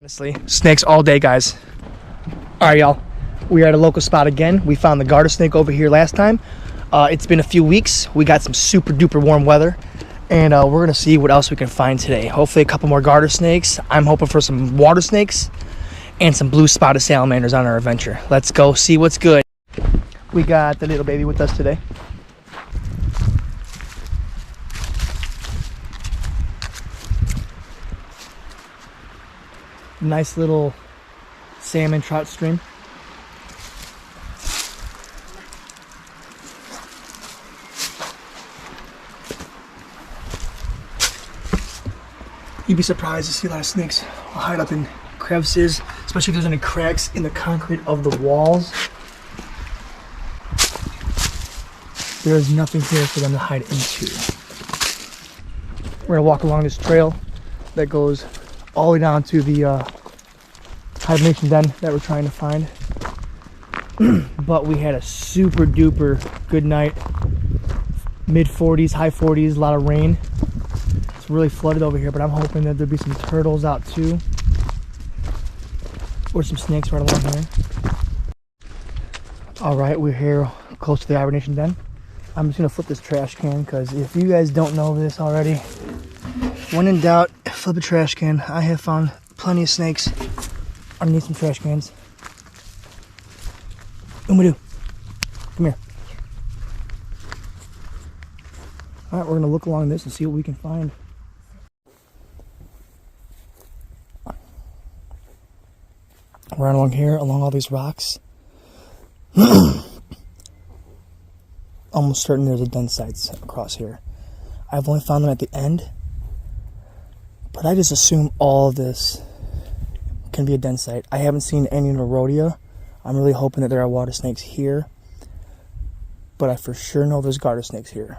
Honestly, snakes all day, guys. All right, y'all. We are at a local spot again. We found the garter snake over here last time. It's been a few weeks. We got some super duper warm weather, and we're gonna see what else we can find today. Hopefully a couple more garter snakes. I'm hoping for some water snakes and some blue spotted salamanders on our adventure. Let's go see what's good. We got the little baby with us today. Nice little salmon trout stream. You'd be surprised to see a lot of snakes hide up in crevices, especially if there's any cracks in the concrete of the walls. There's nothing here for them to hide into. We're gonna walk along this trail that goes all the way down to the hibernation den that we're trying to find. But we had a super duper good night. Mid 40s, high 40s, a lot of rain. It's really flooded over here, but I'm hoping that there'll be some turtles out too. Or some snakes right along here. All right, we're here close to the hibernation den. I'm just gonna flip this trash can because if you guys don't know this already, when in doubt, flip a trash can. I have found plenty of snakes underneath some trash cans. Umadoo, come here. All right, we're gonna look along this and see what we can find. Right along here, along all these rocks. Almost certain there's a den sites across here. I've only found them at the end, but I just assume all of this can be a den site. I haven't seen any in a rodeo. I'm really hoping that there are water snakes here, but I for sure know there's garter snakes here.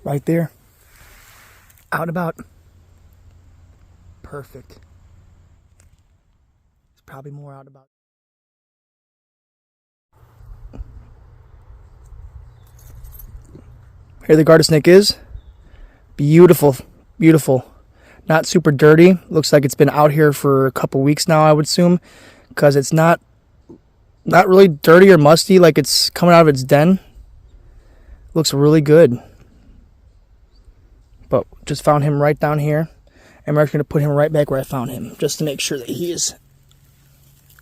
Right there, out and about. Perfect. There's probably more out and about. Here the garter snake is. Beautiful, beautiful. Not super dirty. Looks like it's been out here for a couple weeks now, I would assume, because it's not really dirty or musty like it's coming out of its den. Looks really good. But just found him right down here, and we're actually going to put him right back where I found him, just to make sure that he is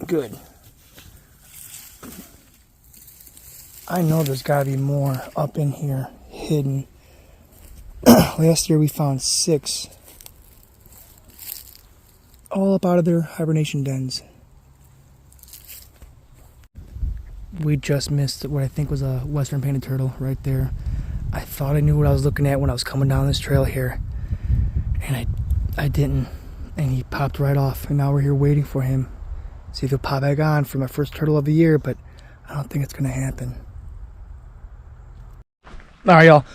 good. I know there's got to be more up in here, hidden. Last year we found 6. All up out of their hibernation dens. We just missed what I think was a western painted turtle right there. I thought I knew what I was looking at when I was coming down this trail here, and I didn't, and he popped right off, and now we're here waiting for him. See if he'll pop back on for my first turtle of the year, but I don't think it's gonna happen. All right, y'all.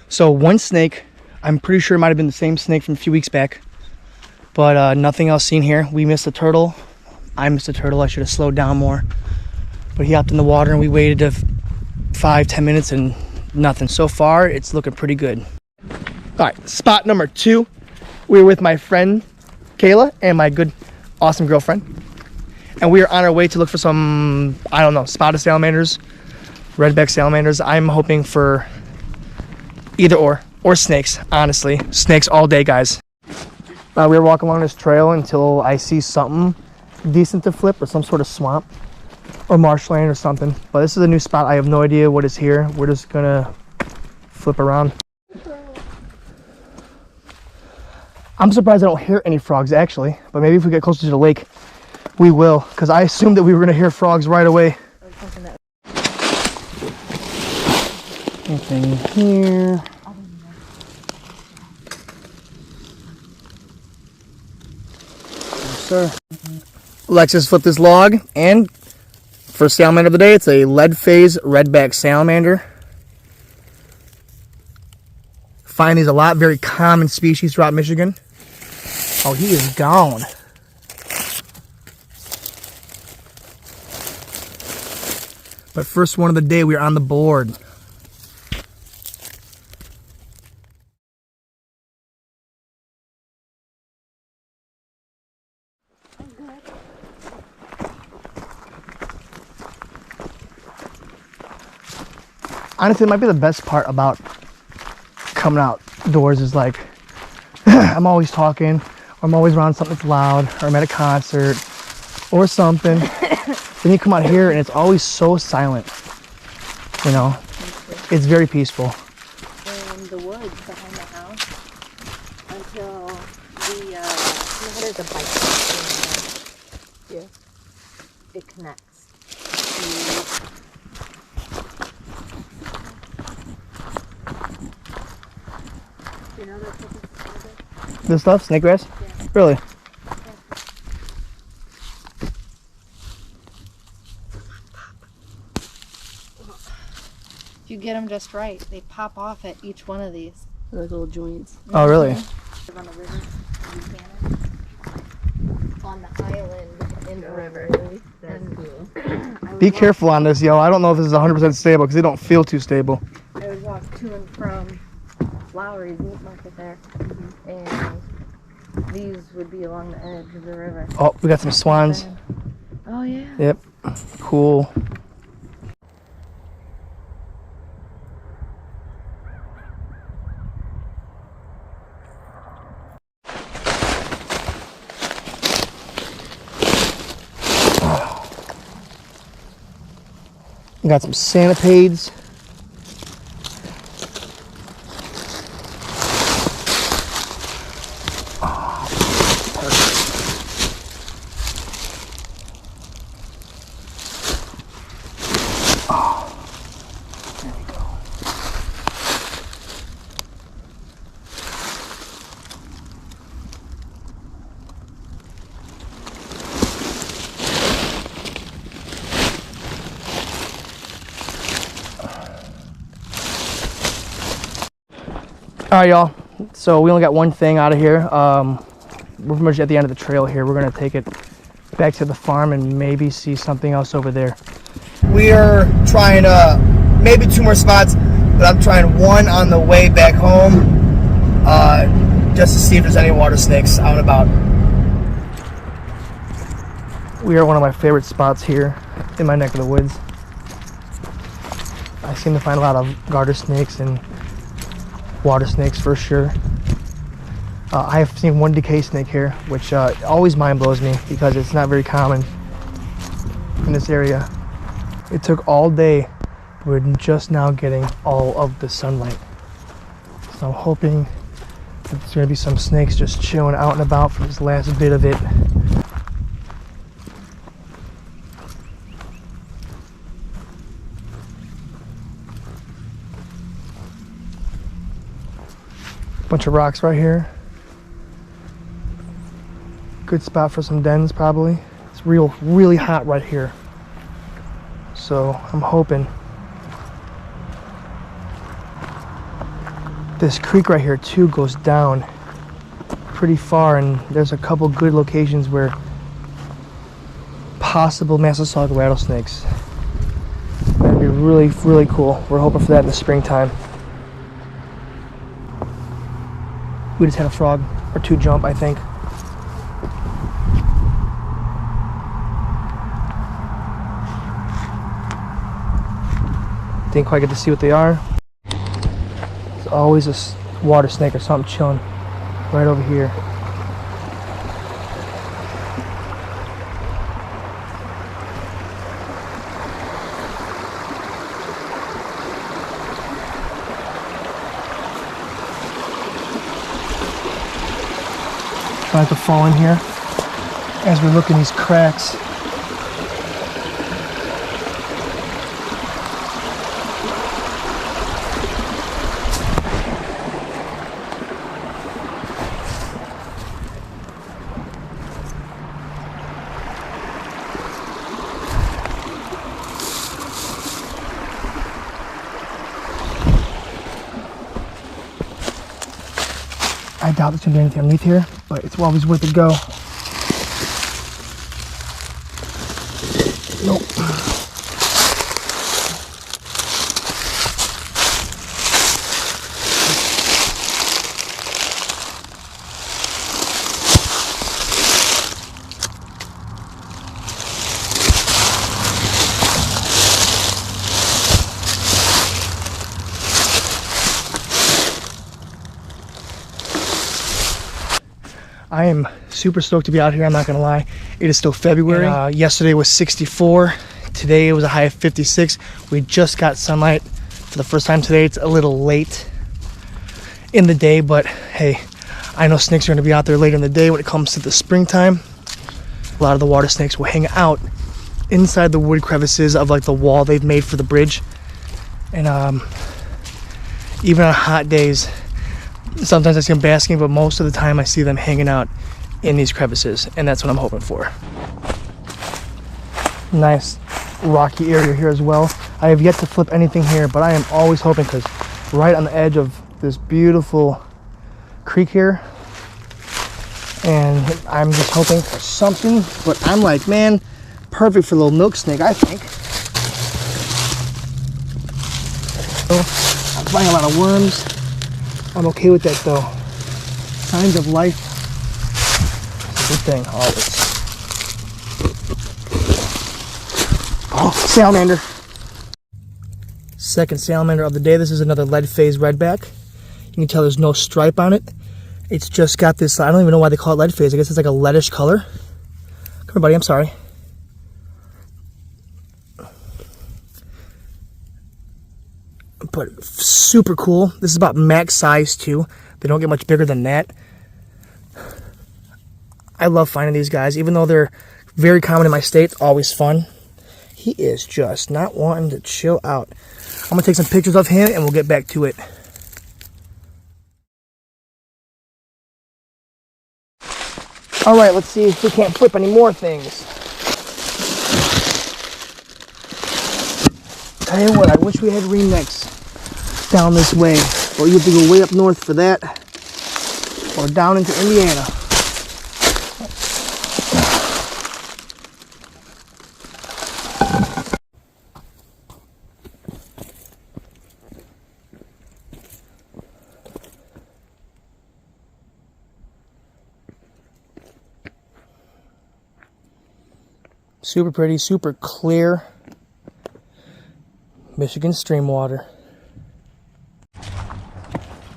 So one snake, I'm pretty sure it might have been the same snake from a few weeks back, but nothing else seen here. We missed a turtle. I missed a turtle. I should have slowed down more, but he hopped in the water, and we waited 5-10 minutes, and nothing. So far, it's looking pretty good. All right, spot number 2. We're with my friend Kayla and my good, awesome girlfriend, and we are on our way to look for some, I don't know, spotted salamanders, redback salamanders. I'm hoping for either or snakes. Honestly, snakes all day, guys. We're walking along this trail until I see something decent to flip, or some sort of swamp or marshland or something. But this is a new spot. I have no idea what is here. We're just gonna flip around. I'm surprised I don't hear any frogs actually, but maybe if we get closer to the lake we will, because I assumed that we were gonna hear frogs right away. Anything here? Yes, sir. Alexis flipped this log, and first salamander of the day, it's a lead phase redback salamander. Find these a lot, very common species throughout Michigan. Oh, he is gone. But first one of the day, we are on the board. Honestly, it might be the best part about coming outdoors is like, I'm always talking, or I'm always around something that's loud, or I'm at a concert, or something. Then you come out here and it's always so silent, you know? It's very peaceful. In the woods behind the house until the, there's a bike path in there. Yeah. It connects. You know that This stuff? Snake grass? Yeah. Really? If you get them just right, they pop off at each one of these. Those little joints. Oh, really? On the river, on the island in the river. That's cool. Be careful on this, yo. I don't know if this is 100% stable because they don't feel too stable. I would walk to and from Lowry's meat market there, and these would be along the edge of the river. Oh, we got some swans. Oh yeah. Yep. Cool. We got some centipeds. All right, y'all. So we only got one thing out of here. We're pretty much at the end of the trail here. We're gonna take it back to the farm and maybe see something else over there. We are trying maybe 2 more spots, but I'm trying one on the way back home, just to see if there's any water snakes out and about. We are one of my favorite spots here in my neck of the woods. I seem to find a lot of garter snakes and water snakes for sure. I have seen one decay snake here, which always mind blows me because it's not very common in this area. It took all day. We're just now getting all of the sunlight. So I'm hoping that there's gonna be some snakes just chilling out and about for this last bit of it. Bunch of rocks right here. Good spot for some dens probably. It's really hot right here. So I'm hoping. This creek right here too goes down pretty far, and there's a couple good locations where possible Massasauga rattlesnakes. That'd be really cool. We're hoping for that in the springtime. We just had a frog or 2 jump, I think. Didn't quite get to see what they are. There's always a water snake or something chilling right over here. Try not to fall in here as we look in these cracks. I doubt there's gonna be anything underneath here, but it's always worth a go. Nope. I am super stoked to be out here, I'm not gonna lie. It is still February. And, yesterday was 64. Today it was a high of 56. We just got sunlight for the first time today. It's a little late in the day, but hey, I know snakes are gonna be out there later in the day when it comes to the springtime. A lot of the water snakes will hang out inside the wood crevices of like the wall they've made for the bridge. And even on hot days, sometimes I see them basking, but most of the time I see them hanging out in these crevices, and that's what I'm hoping for. Nice rocky area here as well. I have yet to flip anything here, but I am always hoping, because right on the edge of this beautiful creek here, and I'm just hoping for something, but I'm like, man, perfect for a little milk snake, I think. So, I'm finding a lot of worms. I'm okay with that though. Signs of life. Good thing, always. Oh, salamander. Second salamander of the day. This is another lead phase redback. You can tell there's no stripe on it. It's just got this, I don't even know why they call it lead phase. I guess it's like a leadish color. Come here, buddy, I'm sorry. But super cool. This is about max size too. They don't get much bigger than that. I love finding these guys, even though they're very common in my state. It's always fun. He is just not wanting to chill out. I'm gonna take some pictures of him and we'll get back to it. All right, let's see if we can't flip any more things. Tell you what, I wish we had ringnecks down this way, or you have to go way up north for that, or down into Indiana. Super pretty, super clear Michigan stream water.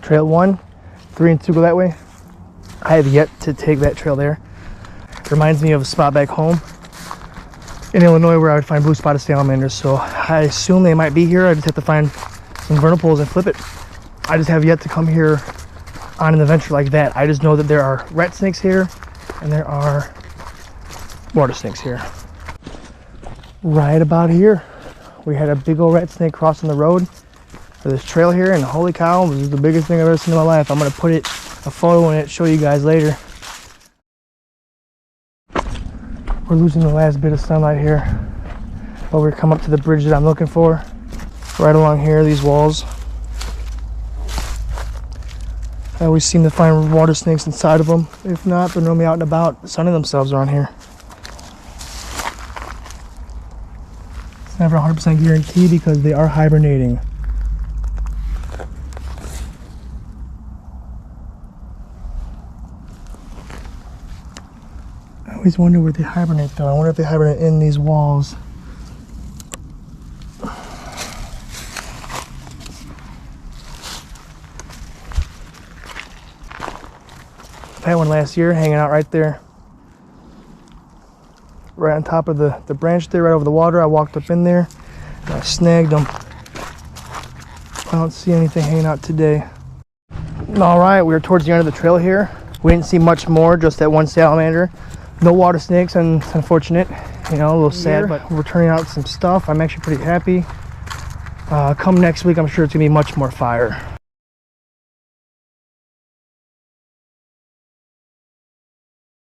Trail 1, 3 and 2 go that way. I have yet to take that trail there. It reminds me of a spot back home in Illinois where I would find blue spotted salamanders, so I assume they might be here. I just have to find some vernal pools and flip it. I just have yet to come here on an adventure like that. I just know that there are rat snakes here and there are water snakes here. Right about here, we had a big old rat snake crossing the road for this trail here, and holy cow, this is the biggest thing I've ever seen in my life. I'm going to put a photo in it, show you guys later. We're losing the last bit of sunlight here, but we're coming up to the bridge that I'm looking for. Right along here, these walls. I always seem to find water snakes inside of them. If not, they're normally out and about, sunning themselves around here. It's never 100% guaranteed because they are hibernating. I always wonder where they hibernate though. I wonder if they hibernate in these walls. I had one last year hanging out right there. Right on top of the branch there, right over the water. I walked up in there and I snagged them. I don't see anything hanging out today. All right, we're towards the end of the trail here. We didn't see much more, just that one salamander. No water snakes, and it's unfortunate, you know, a little sad, but we're turning out some stuff. I'm actually pretty happy. Come next week, I'm sure it's gonna be much more fire.